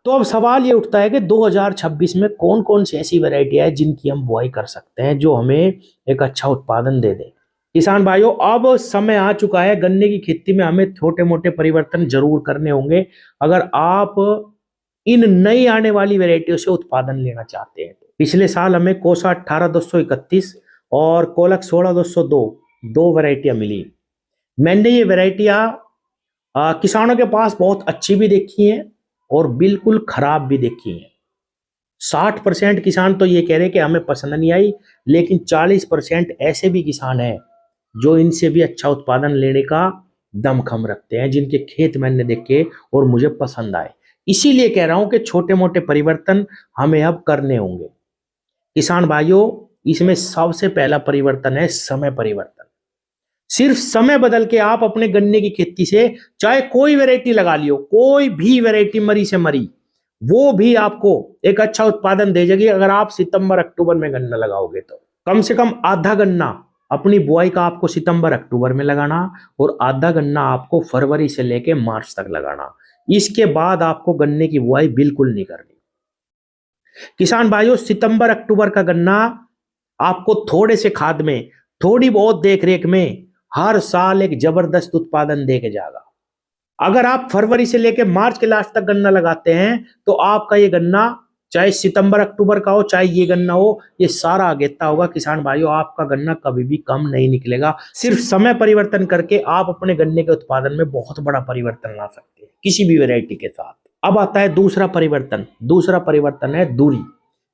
तो अब सवाल ये उठता है कि 2026 में कौन कौन सी ऐसी वैरायटी है जिनकी हम बुआई कर सकते हैं जो हमें एक अच्छा उत्पादन दे दे। किसान भाइयों, अब समय आ चुका है, गन्ने की खेती में हमें छोटे मोटे परिवर्तन जरूर करने होंगे अगर आप इन नई आने वाली वैरायटियों से उत्पादन लेना चाहते हैं। पिछले साल हमें कोसा 18-231 और कोलक 16-202 दो वैरायटियां मिली। मैंने ये वैरायटियां किसानों के पास बहुत अच्छी भी देखी हैं और बिल्कुल खराब भी देखी हैं। 60% किसान तो ये कह रहे कि हमें पसंद नहीं आई, लेकिन 40% ऐसे भी किसान हैं जो इनसे भी अच्छा उत्पादन लेने का दमखम रखते हैं, जिनके खेत मैंने देखे और मुझे पसंद आए। इसीलिए कह रहा हूं कि छोटे मोटे परिवर्तन हमें अब करने होंगे। किसान भाइयों, इसमें सबसे पहला परिवर्तन है समय परिवर्तन। सिर्फ समय बदल के आप अपने गन्ने की खेती से चाहे कोई वैरायटी लगा लियो, कोई भी वैरायटी मरी से मरी, वो भी आपको एक अच्छा उत्पादन दे जाएगी। अगर आप सितंबर अक्टूबर में गन्ना लगाओगे तो कम से कम आधा गन्ना अपनी बुआई का आपको सितंबर अक्टूबर में लगाना और आधा गन्ना आपको फरवरी से लेके मार्च तक लगाना। इसके बाद आपको गन्ने की बुआई बिल्कुल नहीं करनी। किसान भाइयों, सितंबर अक्टूबर का गन्ना आपको थोड़े से खाद में, थोड़ी बहुत देख रेख में हर साल एक जबरदस्त उत्पादन देके जाएगा। अगर आप फरवरी से लेकर मार्च के लास्ट तक गन्ना लगाते हैं तो आपका ये गन्ना चाहे सितंबर अक्टूबर का हो, चाहे ये गन्ना हो, ये सारा अगेता होगा। किसान भाइयों, आपका गन्ना कभी भी कम नहीं निकलेगा। सिर्फ समय परिवर्तन करके आप अपने गन्ने के उत्पादन में बहुत बड़ा परिवर्तन ला सकते हैं किसी भी वैरायटी के साथ। अब आता है दूसरा परिवर्तन। दूसरा परिवर्तन है दूरी।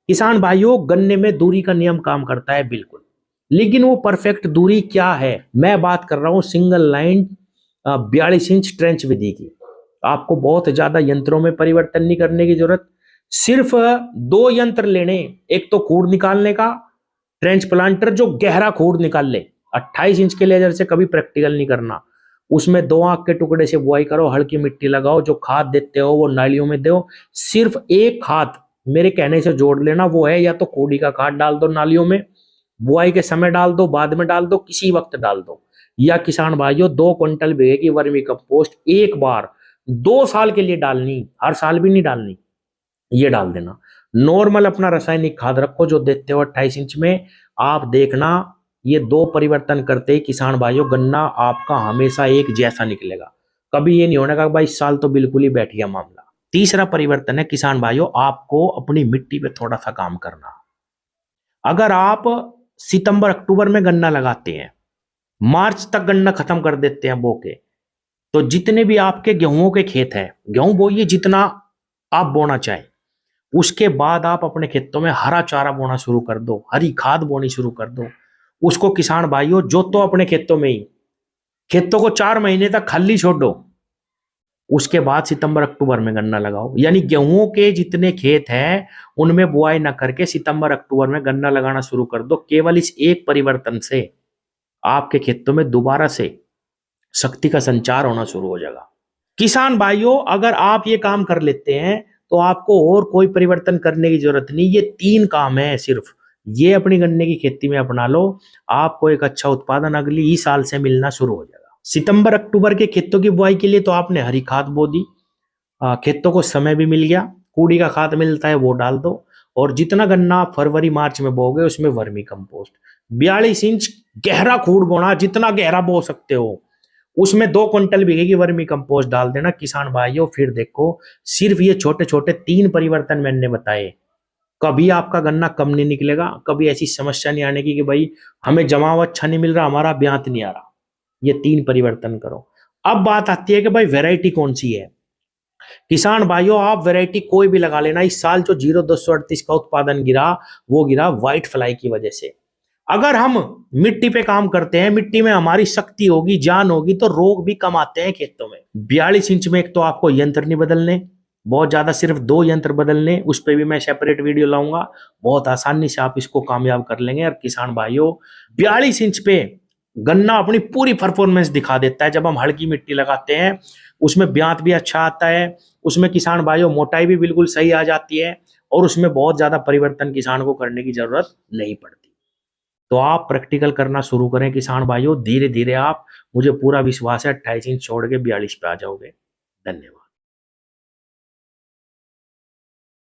किसान भाइयों, गन्ने में दूरी का नियम काम करता है बिल्कुल, लेकिन वो परफेक्ट दूरी क्या है? मैं बात कर रहा हूं सिंगल लाइन 42 इंच ट्रेंच विधि की। आपको बहुत ज्यादा यंत्रों में परिवर्तन नहीं करने की जरूरत। सिर्फ दो यंत्र लेने, एक तो खूड़ निकालने का, ट्रेंच प्लांटर जो गहरा खूड़ निकाल ले। 28 इंच के लेजर से कभी प्रैक्टिकल नहीं करना। उसमें 2 आंख के टुकड़े से बुआई करो, हल्की मिट्टी लगाओ, जो खाद देते हो वो नालियों में दो। सिर्फ एक खाद मेरे कहने से जोड़ लेना, वो है या तो कोड़ी का खाद डाल दो नालियों में, बुआई के समय डाल दो, बाद में डाल दो, किसी वक्त डाल दो। या किसान भाइयों, 2 क्विंटल बीघे की वर्मी कंपोस्ट एक बार 2 साल के लिए डालनी, हर साल भी नहीं डालनी, ये डाल देना। नॉर्मल अपना रासायनिक खाद रखो जो देते हो 28 इंच में। आप देखना, ये 2 परिवर्तन करते ही किसान भाइयों गन्ना आपका हमेशा एक जैसा निकलेगा। कभी ये नहीं होने का भाई इस साल तो बिल्कुल ही बैठ गया मामला। तीसरा परिवर्तन है किसान भाइयों, आपको अपनी मिट्टी पे थोड़ा सा काम करना। अगर आप सितंबर अक्टूबर में गन्ना लगाते हैं, मार्च तक गन्ना खत्म कर देते हैं बो के, तो जितने भी आपके गेहूं के खेत हैं, गेहूं बोइए जितना आप बोना चाहे। उसके बाद आप अपने खेतों में हरा चारा बोना शुरू कर दो, हरी खाद बोनी शुरू कर दो। उसको किसान भाइयों जो तो अपने खेतों में ही, खेतों को 4 महीने तक खाली छोड़ दो। उसके बाद सितंबर अक्टूबर में गन्ना लगाओ। यानी गेहूं के जितने खेत हैं उनमें बुआई ना करके सितंबर अक्टूबर में गन्ना लगाना शुरू कर दो। केवल इस एक परिवर्तन से आपके खेतों में दोबारा से शक्ति का संचार होना शुरू हो जाएगा। किसान भाइयों, अगर आप ये काम कर लेते हैं तो आपको और कोई परिवर्तन करने की जरूरत नहीं। ये 3 काम है सिर्फ, ये अपनी गन्ने की खेती में अपना लो, आपको एक अच्छा उत्पादन अगली ही साल से मिलना शुरू हो जाएगा। सितंबर अक्टूबर के खेतों की बुआई के लिए तो आपने हरी खाद बो दी, खेतों को समय भी मिल गया, कूड़ी का खाद मिलता है वो डाल दो, और जितना गन्ना आप फरवरी मार्च में बोगे उसमें वर्मी कंपोस्ट 42 इंच गहरा खूड़ बोना, जितना गहरा बो सकते हो। उसमें 2 क्विंटल बीघे की वर्मी कंपोस्ट डाल देना। किसान भाइयों, फिर देखो, सिर्फ ये छोटे छोटे 3 परिवर्तन मैंने बताए, कभी आपका गन्ना कम नहीं निकलेगा। कभी ऐसी समस्या नहीं आने की कि भाई हमें जमाव अच्छा नहीं मिल रहा, हमारा ब्यात नहीं आ रहा। ये 3 परिवर्तन करो। अब बात आती है कि भाई वैरायटी कौन सी है। किसान भाइयों, आप वैरायटी कोई भी लगा लेना। इस साल जो 0238 का उत्पादन गिरा, वो गिरा व्हाइट फ्लाई की वजह से। अगर हम मिट्टी पे काम करते हैं, मिट्टी में हमारी शक्ति होगी, जान होगी, तो रोग भी कम आते हैं खेतों में। 42 इंच में एक तो आपको यंत्र नहीं बदलने, बहुत ज्यादा, सिर्फ 2 यंत्र बदलने, उस पर भी मैं सेपरेट वीडियो लाऊंगा। बहुत आसानी से आप इसको कामयाब कर लेंगे। और किसान भाइयों, 42 इंच पे गन्ना अपनी पूरी परफॉर्मेंस दिखा देता है। जब हम हल्की मिट्टी लगाते हैं उसमें ब्यात भी अच्छा आता है, उसमें किसान भाइयों मोटाई भी बिल्कुल सही आ जाती है, और उसमें बहुत ज्यादा परिवर्तन किसान को करने की जरूरत नहीं पड़ती। तो आप प्रैक्टिकल करना शुरू करें किसान भाइयों, धीरे धीरे आप, मुझे पूरा विश्वास है 28 इंच छोड़ के 42 पे आ जाओगे। धन्यवाद।